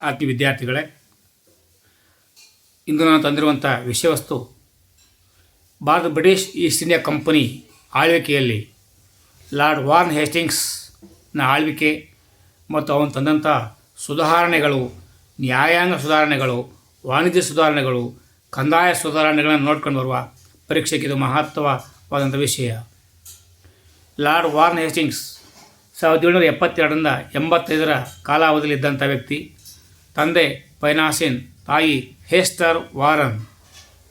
ಆತ್ಮೀಯ ವಿದ್ಯಾರ್ಥಿಗಳೇ, ಇಂದು ನಾನು ತಂದಿರುವಂಥ ವಿಷಯವಸ್ತು Bharat British East India Company ಆಳ್ವಿಕೆಯಲ್ಲಿ ಲಾರ್ಡ್ ವಾರ್ನ್ ಹೇಸ್ಟಿಂಗ್ಸ್ನ ಆಳ್ವಿಕೆ ಮತ್ತು ಅವನು ತಂದಂಥ ಸುಧಾರಣೆಗಳು, ನ್ಯಾಯಾಂಗ ಸುಧಾರಣೆಗಳು, ವಾಣಿಜ್ಯ ಸುಧಾರಣೆಗಳು, ಕಂದಾಯ ಸುಧಾರಣೆಗಳನ್ನು ನೋಡ್ಕೊಂಡು ಬರುವ ಪರೀಕ್ಷೆಗೆ ಇದು ಮಹತ್ವವಾದಂಥ ವಿಷಯ. ಲಾರ್ಡ್ ವಾರ್ನ್ ಹೇಸ್ಟಿಂಗ್ಸ್ 1772ರಿಂದ 85ರ ಕಾಲಾವಧಿಯಲ್ಲಿದ್ದಂಥ ವ್ಯಕ್ತಿ. ತಂದೆ ಪೈನಾಸಿನ್, ತಾಯಿ ಹೇಸ್ಟರ್ ವಾರನ್.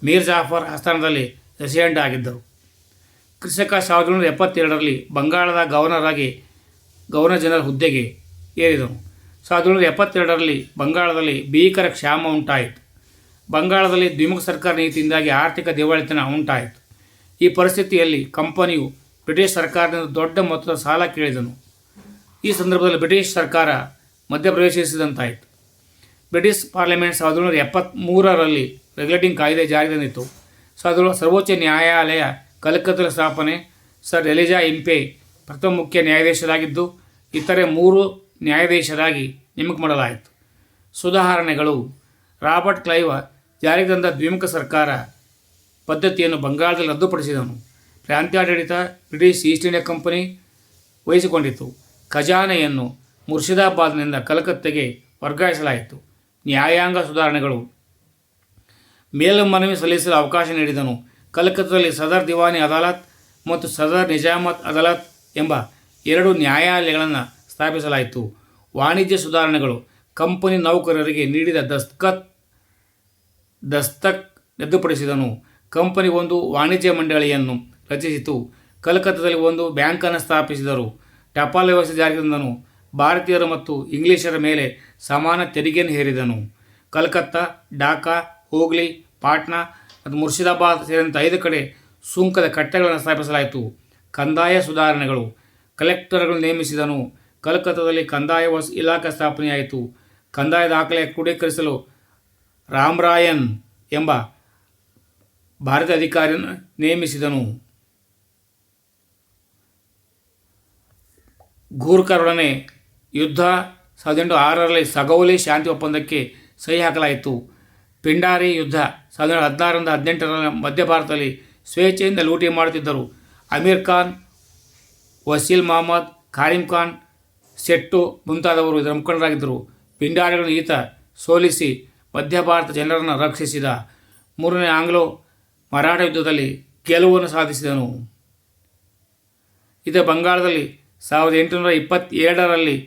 ಮೀರ್ ಜಾಫರ್ ಆಸ್ಥಾನದಲ್ಲಿ ರೆಸಿಡೆಂಟ್ ಆಗಿದ್ದರು. ಕೃಷಿಕ 1772ರಲ್ಲಿ ಬಂಗಾಳದ ಗವರ್ನರ್ ಜನರಲ್ ಹುದ್ದೆಗೆ ಏರಿದನು. 1772ರಲ್ಲಿ ಬಂಗಾಳದಲ್ಲಿ ಭೀಕರ ಕ್ಷಾಮ ಉಂಟಾಯಿತು. ಬಂಗಾಳದಲ್ಲಿ ದ್ವಿಮುಖ ಸರ್ಕಾರ ನೀತಿಯಿಂದಾಗಿ ಆರ್ಥಿಕ ದಿವಾಳಿತನ ಉಂಟಾಯಿತು. ಈ ಪರಿಸ್ಥಿತಿಯಲ್ಲಿ ಕಂಪನಿಯು ಬ್ರಿಟಿಷ್ ಸರ್ಕಾರದಿಂದ ದೊಡ್ಡ ಮೊತ್ತದ ಸಾಲ ಕೇಳಿದನು. ಈ ಸಂದರ್ಭದಲ್ಲಿ ಬ್ರಿಟಿಷ್ ಸರ್ಕಾರ ಮಧ್ಯಪ್ರವೇಶಿಸಿದಂತಾಯಿತು. ಬ್ರಿಟಿಷ್ ಪಾರ್ಲಿಮೆಂಟ್ 1773ರಲ್ಲಿ ರೆಗ್ಯುಲೇಟಿಂಗ್ ಕಾಯ್ದೆ ಜಾರಿ ತಂದಿತ್ತು. ಸರ್ವೋಚ್ಚ ನ್ಯಾಯಾಲಯ ಕಲ್ಕತ್ತಾ ಸ್ಥಾಪನೆ. ಸರ್ ಎಲಿಜಾ ಇಂಪೆ ಪ್ರಥಮ ಮುಖ್ಯ ನ್ಯಾಯಾಧೀಶರಾಗಿದ್ದು, ಇತರೆ 3 ನ್ಯಾಯಾಧೀಶರಾಗಿ ನೇಮಕ ಮಾಡಲಾಯಿತು. ಸುಧಾರಣೆಗಳು. ರಾಬರ್ಟ್ ಕ್ಲೈವ್ ಜಾರಿಗೆ ತಂದ ದ್ವಿಮುಖ ಸರ್ಕಾರ ಪದ್ಧತಿಯನ್ನು ಬಂಗಾಳದಲ್ಲಿ ರದ್ದುಪಡಿಸಿದನು. ಪ್ರಾಂತ್ಯಾಡಳಿತ ಬ್ರಿಟಿಷ್ ಈಸ್ಟ್ ಇಂಡಿಯಾ ಕಂಪನಿ ವಹಿಸಿಕೊಂಡಿತು. ಖಜಾನೆಯನ್ನು ಮುರ್ಷಿದಾಬಾದ್ನಿಂದ ಕಲ್ಕತ್ತೆಗೆ ವರ್ಗಾಯಿಸಲಾಯಿತು. ನ್ಯಾಯಾಂಗ ಸುಧಾರಣೆಗಳು. ಮೇಲ್ಮನವಿ ಸಲ್ಲಿಸಲು ಅವಕಾಶ ನೀಡಿದನು. ಕಲ್ಕತ್ತಾದಲ್ಲಿ ಸದರ್ ದಿವಾನಿ ಅದಾಲತ್ ಮತ್ತು ಸದರ್ ನಿಜಾಮತ್ ಅದಾಲತ್ ಎಂಬ 2 ನ್ಯಾಯಾಲಯಗಳನ್ನು ಸ್ಥಾಪಿಸಲಾಯಿತು. ವಾಣಿಜ್ಯ ಸುಧಾರಣೆಗಳು. ಕಂಪನಿ ನೌಕರರಿಗೆ ನೀಡಿದ ದಸ್ತಕ್ ರದ್ದುಪಡಿಸಿದನು. ಕಂಪನಿ ಒಂದು ವಾಣಿಜ್ಯ ಮಂಡಳಿಯನ್ನು ರಚಿಸಿತು. ಕಲ್ಕತ್ತಾದಲ್ಲಿ ಒಂದು ಬ್ಯಾಂಕನ್ನು ಸ್ಥಾಪಿಸಿದರು. ಟಪಾಲ್ ವ್ಯವಸ್ಥೆ ಜಾರಿಗೆ ತಂದನು. ಭಾರತೀಯರು ಮತ್ತು ಇಂಗ್ಲಿಷರ ಮೇಲೆ ಸಮಾನ ತೆರಿಗೆಯನ್ನು ಹೇರಿದನು. ಕಲ್ಕತ್ತಾ, ಢಾಕಾ, ಹೂಗ್ಲಿ, ಪಾಟ್ನಾ ಮತ್ತು ಮುರ್ಷಿದಾಬಾದ್ ಸೇರಿದಂತೆ 5 ಕಡೆ ಸುಂಕದ ಕಟ್ಟೆಗಳನ್ನು ಸ್ಥಾಪಿಸಲಾಯಿತು. ಕಂದಾಯ ಸುಧಾರಣೆಗಳು. ಕಲೆಕ್ಟರ್ಗಳನ್ನು ನೇಮಿಸಿದನು. ಕಲ್ಕತ್ತಾದಲ್ಲಿ ಕಂದಾಯ ಇಲಾಖೆ ಸ್ಥಾಪನೆಯಾಯಿತು. ಕಂದಾಯ ದಾಖಲೆ ಕ್ರೋಢೀಕರಿಸಲು ರಾಮರಾಯನ್ ಎಂಬ ಭಾರತೀಯ ಅಧಿಕಾರಿಯನ್ನು ನೇಮಿಸಿದನು. ಗೂರ್ಖರೊಡನೆ ಯುದ್ಧ. 1806ರಲ್ಲಿ ಸಗೌಲಿ ಶಾಂತಿ ಒಪ್ಪಂದಕ್ಕೆ ಸಹಿ ಹಾಕಲಾಯಿತು. ಪಿಂಡಾರಿ ಯುದ್ಧ. 1716ರಿಂದ 18ರಲ್ಲಿ ಮಧ್ಯ ಭಾರತದಲ್ಲಿ ಸ್ವೇಚ್ಛೆಯಿಂದ ಲೂಟಿ ಮಾಡುತ್ತಿದ್ದರು. ಅಮೀರ್ ಖಾನ್, ವಸೀಲ್ ಮಹಮ್ಮದ್, ಕಾರಿಂ ಖಾನ್, ಸೆಟ್ಟು ಮುಂತಾದವರು ಇದರ ಮುಖಂಡರಾಗಿದ್ದರು. ಪಿಂಡಾರಿಗಳನ್ನು ಈತ ಸೋಲಿಸಿ ಮಧ್ಯ ಭಾರತ ಜನರನ್ನು ರಕ್ಷಿಸಿದ. 3ನೇ ಆಂಗ್ಲೋ ಮರಾಠ ಯುದ್ಧದಲ್ಲಿ ಗೆಲುವನ್ನು ಸಾಧಿಸಿದನು. ಇದು ಬಂಗಾಳದಲ್ಲಿ 1827ರಲ್ಲಿ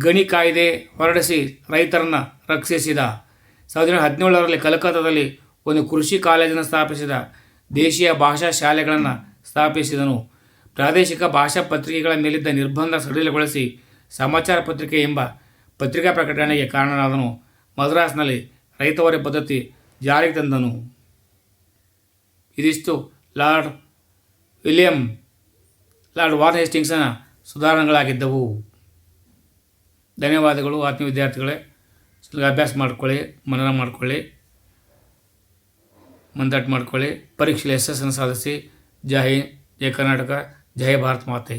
ಗಣಿ ಕಾಯ್ದೆ ಹೊರಡಿಸಿ ರೈತರನ್ನು ರಕ್ಷಿಸಿದ. 1917ರಲ್ಲಿ ಕಲ್ಕತ್ತಾದಲ್ಲಿ ಒಂದು ಕೃಷಿ ಕಾಲೇಜನ್ನು ಸ್ಥಾಪಿಸಿದ. ದೇಶೀಯ ಭಾಷಾ ಶಾಲೆಗಳನ್ನು ಸ್ಥಾಪಿಸಿದನು. ಪ್ರಾದೇಶಿಕ ಭಾಷಾ ಪತ್ರಿಕೆಗಳ ಮೇಲಿದ್ದ ನಿರ್ಬಂಧ ಸಡಿಲಗೊಳಿಸಿ ಸಮಾಚಾರ ಪತ್ರಿಕೆ ಎಂಬ ಪತ್ರಿಕಾ ಪ್ರಕಟಣೆಗೆ ಕಾರಣನಾದನು. ಮದ್ರಾಸ್ನಲ್ಲಿ ರೈತವರಿ ಪದ್ಧತಿ ಜಾರಿಗೆ ತಂದನು. ಇದಿಷ್ಟು ಲಾರ್ಡ್ ವಾರ್ನ್ ಹೇಸ್ಟಿಂಗ್ಸ್ನ ಸುಧಾರಣೆಗಳಾಗಿದ್ದವು. ಧನ್ಯವಾದಗಳು ಆತ್ಮೀಯ ವಿದ್ಯಾರ್ಥಿಗಳೇ. ಅಭ್ಯಾಸ ಮಾಡ್ಕೊಳ್ಳಿ, ಮನನ ಮಾಡ್ಕೊಳ್ಳಿ, ಮಂದಾಟ ಮಾಡ್ಕೊಳ್ಳಿ. ಪರೀಕ್ಷೆಯಲ್ಲಿ ಯಶಸ್ಸನ್ನು ಸಾಧಿಸಿ. ಜೈ ಹಿಂದ್, ಜೈ ಕರ್ನಾಟಕ, ಜೈ ಭಾರತ್ ಮಾತೆ.